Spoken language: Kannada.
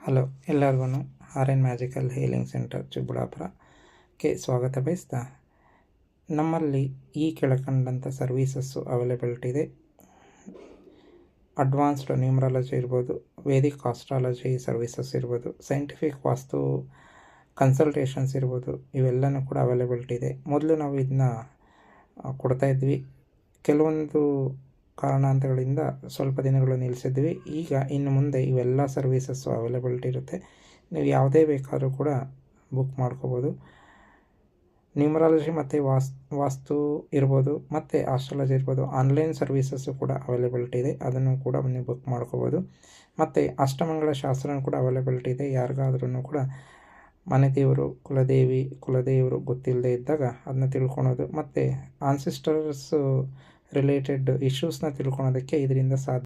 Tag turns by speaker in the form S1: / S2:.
S1: ಹಲೋ ಎಲ್ಲರಿಗೂ R N magical healing centre ಚಿಕ್ಕಬಳ್ಳಾಪುರಕ್ಕೆ ಸ್ವಾಗತ ಬಯಸ್ತಾ, ನಮ್ಮಲ್ಲಿ ಈ ಕೆಳಕಂಡಂಥ ಸರ್ವೀಸಸ್ಸು ಅವೈಲೇಬಿಲಿಟಿ ಇದೆ. ಅಡ್ವಾನ್ಸ್ಡ್ ನ್ಯೂಮರಾಲಜಿ ಇರ್ಬೋದು, ವೇದಿಕ್ ಆಸ್ಟ್ರಾಲಜಿ ಸರ್ವೀಸಸ್ ಇರ್ಬೋದು, ಸೈಂಟಿಫಿಕ್ ವಾಸ್ತು ಕನ್ಸಲ್ಟೇಷನ್ಸ್ ಇರ್ಬೋದು, ಇವೆಲ್ಲನೂ ಕೂಡ ಅವೈಲೇಬಿಲಿಟಿ ಇದೆ. ಮೊದಲು ನಾವು ಇದನ್ನ ಕೊಡ್ತಾಯಿದ್ವಿ. ಕೆಲವೊಂದು ಕಾರಣಾಂತರಗಳಿಂದ ಸ್ವಲ್ಪ ದಿನಗಳು ನಿಲ್ಲಿಸಿದ್ವಿ. ಈಗ ಇನ್ನು ಮುಂದೆ ಇವೆಲ್ಲ ಸರ್ವೀಸಸ್ಸು ಅವೈಲೇಬಿಲಿಟಿ ಇರುತ್ತೆ. ನೀವು ಯಾವುದೇ ಬೇಕಾದರೂ ಕೂಡ ಬುಕ್ ಮಾಡ್ಕೋಬೋದು. ನ್ಯೂಮರಾಲಜಿ ಮತ್ತು ವಾಸ್ತು ಇರ್ಬೋದು, ಮತ್ತು ಆಸ್ಟ್ರಾಲಜಿ ಇರ್ಬೋದು, ಆನ್ಲೈನ್ ಸರ್ವೀಸಸ್ಸು ಕೂಡ ಅವೈಲೇಬಿಲಿಟಿ ಇದೆ. ಅದನ್ನು ಕೂಡ ನೀವು ಬುಕ್ ಮಾಡ್ಕೋಬೋದು. ಮತ್ತು ಅಷ್ಟಮಂಗಳ ಶಾಸ್ತ್ರನೂ ಕೂಡ ಅವೈಲೇಬಿಲಿಟಿ ಇದೆ. ಯಾರಿಗಾದ್ರೂ ಕೂಡ ಮನೆ ದೇವರು, ಕುಲದೇವರು ಗೊತ್ತಿಲ್ಲದೆ ಇದ್ದಾಗ ಅದನ್ನ ತಿಳ್ಕೊಳೋದು, ಮತ್ತು ಆನ್ಸಿಸ್ಟರ್ಸು ರಿಲೇಟೆಡ್ ಇಶ್ಯೂಸ್ನ ತಿಳ್ಕೊಳೋದಕ್ಕೆ ಇದರಿಂದ ಸಾಧ್ಯ.